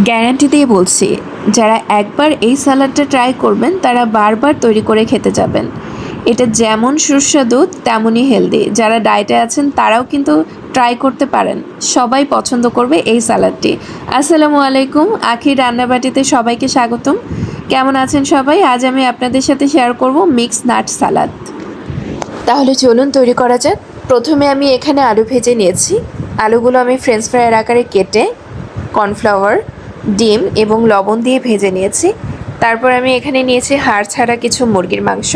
Guarantee দিয়ে বলছি, যারা একবার এই সালাডটা ট্রাই করবেন তারা বারবার তৈরি করে খেতে যাবেন। এটা যেমন সুস্বাদু তেমনই হেলদি। যারা ডায়েটে আছেন তারাও কিন্তু ট্রাই করতে পারেন। সবাই পছন্দ করবে এই সালাডটি। আসসালামু আলাইকুম, আখির রান্নাবাটিতে সবাইকে স্বাগতম। কেমন আছেন সবাই? আজ আমি আপনাদের সাথে শেয়ার করব মিক্স নাট সালাদ। তাহলে চলুন তৈরি করা যাক। প্রথমে আমি এখানে আলু ভেজে নিয়েছি। আলুগুলো আমি ফ্রেঞ্চ ফ্রাইয়ের আকারে কেটে কর্নফ্লাওয়ার, ডিম এবং লবণ দিয়ে ভেজে নিয়েছি। তারপর আমি এখানে নিয়েছি হাড় ছাড়া কিছু মুরগির মাংস।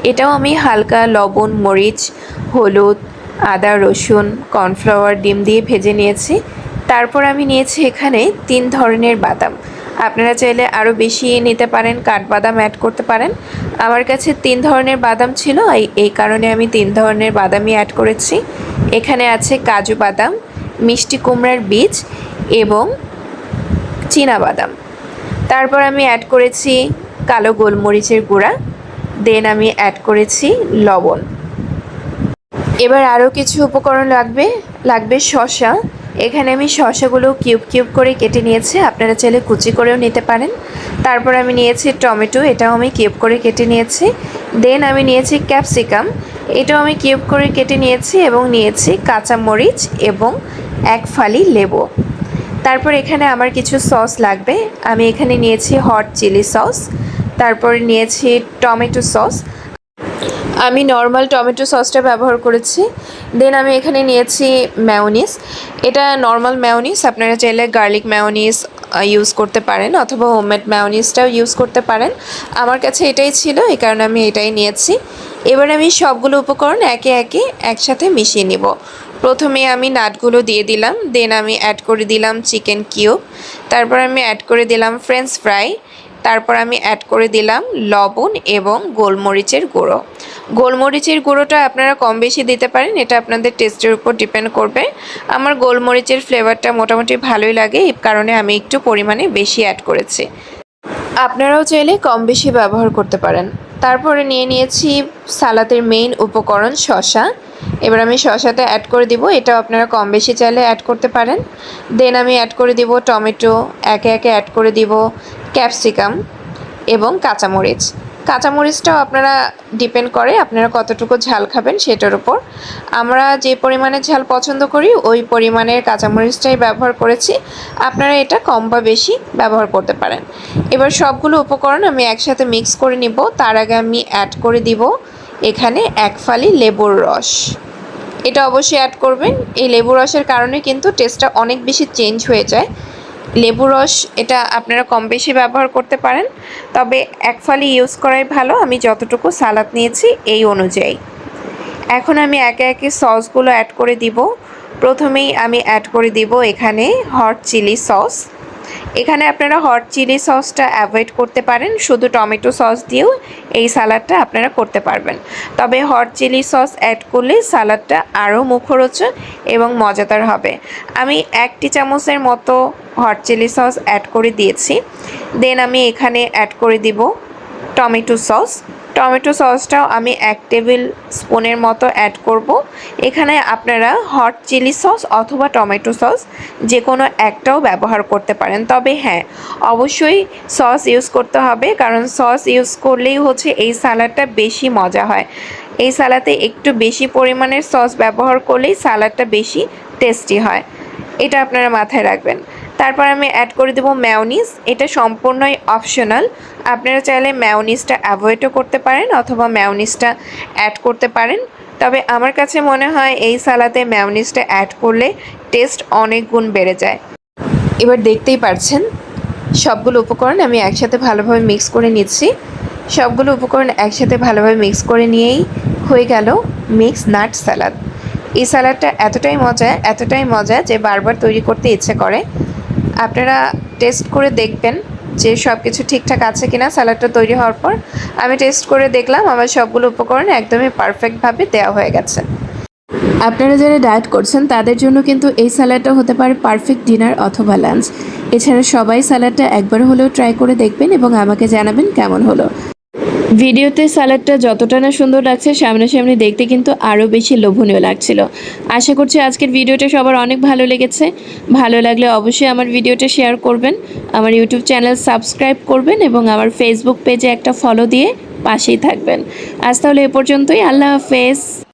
এটাও আমি হালকা লবণ, মরিচ, হলুদ, আদা, রসুন, কর্নফ্লাওয়ার, ডিম দিয়ে ভেজে নিয়েছি। তারপর আমি নিয়েছি এখানে 3 ধরনের বাদাম। আপনারা চাইলে আরও বেশি নিতে পারেন, কাঠবাদাম অ্যাড করতে পারেন। আমার কাছে 3 ধরনের বাদাম ছিল, এই কারণে আমি 3 ধরনের বাদামই অ্যাড করেছি। এখানে আছে কাজু বাদাম, মিষ্টি কুমড়ার বীজ এবং বাদাম। তারপর আমি অ্যাড করেছি কালো গোলমরিচের গুঁড়া, দেন আমি অ্যাড করেছি লবণ। এবার আরও কিছু উপকরণ লাগবে শসা। এখানে আমি শসাগুলো কিউব কিউব করে কেটে নিয়েছি, আপনারা চাইলে কুচি করেও নিতে পারেন। তারপর আমি নিয়েছি টমেটো, এটাও আমি কিউব করে কেটে নিয়েছি। দেন আমি নিয়েছি ক্যাপসিকাম, এটাও আমি কিউব করে কেটে নিয়েছি এবং নিয়েছি কাঁচামরিচ এবং 1 ফালি লেবু। তারপর এখানে আমার কিছু সস লাগবে। আমি এখানে নিয়েছি হট চিলি সস, তারপর নিয়েছি টমেটো সস। আমি নর্মাল টমেটো সসটা ব্যবহার করেছি। দেন আমি এখানে নিয়েছি মেয়োনিজ, এটা নর্মাল মেয়োনিজ, আপনারা চাইলে গার্লিক মেয়োনিজ ইউজ করতে পারেন অথবা হোমমেড মেয়োনিজটাও ইউজ করতে পারেন। আমার কাছে এটাই ছিল, এই কারণে আমি এটাই নিয়েছি। এবার আমি সবগুলো উপকরণ একে একে একসাথে মিশিয়ে নিব। প্রথমে আমি নাটগুলো দিয়ে দিলাম, দেন আমি অ্যাড করে দিলাম চিকেন কিউব, তারপর আমি অ্যাড করে দিলাম ফ্রেঞ্চ ফ্রাই, তারপর আমি অ্যাড করে দিলাম লবণ এবং গোলমরিচের গুঁড়ো। গোলমরিচের গুঁড়োটা আপনারা কম বেশি দিতে পারেন, এটা আপনাদের টেস্টের উপর ডিপেন্ড করবে। আমার গোলমরিচের ফ্লেভারটা মোটামুটি ভালোই লাগে, এই কারণে আমি একটু পরিমাণে বেশি অ্যাড করেছি। আপনারাও চাইলে কম বেশি ব্যবহার করতে পারেন। তারপরে নিয়ে নিয়েছি সালাদের মেইন উপকরণ শসা। এবার আমি শসাটা অ্যাড করে দিব, এটাও আপনারা কম বেশি চাইলে অ্যাড করতে পারেন। দেন আমি অ্যাড করে দিব টমেটো, একে একে অ্যাড করে দিব ক্যাপসিকাম এবং কাঁচামরিচ। কাঁচামরিচটাও আপনারা ডিপেন্ড করে আপনারা কতটুকু ঝাল খাবেন সেটার উপর। আমরা যে পরিমাণে ঝাল পছন্দ করি ওই পরিমাণের কাঁচামরিচটাই ব্যবহার করেছি, আপনারা এটা কম বা বেশি ব্যবহার করতে পারেন। এবার সবগুলো উপকরণ আমি একসাথে মিক্স করে নিব। তার আগে আমি অ্যাড করে দিব এখানে 1 ফালি লেবুর রস, এটা অবশ্যই অ্যাড করবেন। এই লেবু রসের কারণে কিন্তু টেস্টটা অনেক বেশি চেঞ্জ হয়ে যায়। লেবু রস এটা আপনারা কম বেশি ব্যবহার করতে পারেন, তবে 1 ফালি ইউজ করাই ভালো। আমি যতটুকু সালাদ নিয়েছি এই অনুযায়ী। এখন আমি একে একে সসগুলো অ্যাড করে দিব। প্রথমেই আমি অ্যাড করে দিব এখানে হট চিলি সস। এখানে আপনারা হট চিলি সসটা অ্যাভয়েড করতে পারেন, শুধু টমেটো সস দিয়েও এই সালাডটা আপনারা করতে পারবেন। তবে হট চিলি সস অ্যাড করলে সালাডটা আরও মুখরোচক এবং মজাদার হবে। আমি 1 টি চামচের মতো হট চিলি সস অ্যাড করে দিয়েছি। দেন আমি এখানে অ্যাড করে দিব টমেটো সস। টমেটো সসটাও আমি 1 টেবিল স্পুনের মতো অ্যাড করব। এখানে আপনারা হট চিলি সস অথবা টমেটো সস যে কোনো একটাও ব্যবহার করতে পারেন, তবে হ্যাঁ অবশ্যই সস ইউজ করতে হবে, কারণ সস ইউজ করলেই হচ্ছে এই সালাডটা বেশি মজা হয়। এই সালাদে একটু বেশি পরিমাণের সস ব্যবহার করলেই সালাডটা বেশি টেস্টি হয়, এটা আপনারা মাথায় রাখবেন। তারপর আমি অ্যাড করে দেবো মেয়োনিজ, এটা সম্পূর্ণই অপশনাল, আপনারা চাইলে মেয়োনিজটা অ্যাভয়েডও করতে পারেন অথবা মেয়োনিজটা অ্যাড করতে পারেন। তবে আমার কাছে মনে হয় এই সালাদে মেয়োনিজটা অ্যাড করলে টেস্ট অনেক গুণ বেড়ে যায়। এবার দেখতেই পাচ্ছেন সবগুলো উপকরণ আমি একসাথে ভালোভাবে মিক্স করে নিচ্ছি। সবগুলো উপকরণ একসাথে ভালোভাবে মিক্স করে নিয়েই হয়ে গেল মিক্স নাট সালাদ। এই সালাদটা এতটাই মজা যে বারবার তৈরি করতে ইচ্ছে করে। আপনারা টেস্ট করে দেখবেন যে সব কিছু ঠিকঠাক আছে কিনা সালাডটা তৈরি হওয়ার পর। আমি টেস্ট করে দেখলাম আমার সবগুলো উপকরণ একদমই পারফেক্টভাবে দেওয়া হয়ে গেছে। আপনারা যারা ডায়েট করছেন তাদের জন্য কিন্তু এই স্যালাডটা হতে পারে পারফেক্ট ডিনার অথবা লাঞ্চ। এছাড়া সবাই স্যালাডটা একবার হলেও ট্রাই করে দেখবেন এবং আমাকে জানাবেন কেমন হলো। ভিডিওতে সালাডটা যতটা না সুন্দর লাগছে, সামনাসামনি দেখতে কিন্তু আরও বেশি লোভনীয় লাগছিল। আশা করছি আজকের ভিডিওটা সবার অনেক ভালো লেগেছে। ভালো লাগলে অবশ্যই আমার ভিডিওটা শেয়ার করবেন, আমার ইউটিউব চ্যানেল সাবস্ক্রাইব করবেন এবং আমার ফেসবুক পেজে একটা ফলো দিয়ে পাশেই থাকবেন। আজ তাহলে এ পর্যন্তই। আল্লাহ হাফেজ।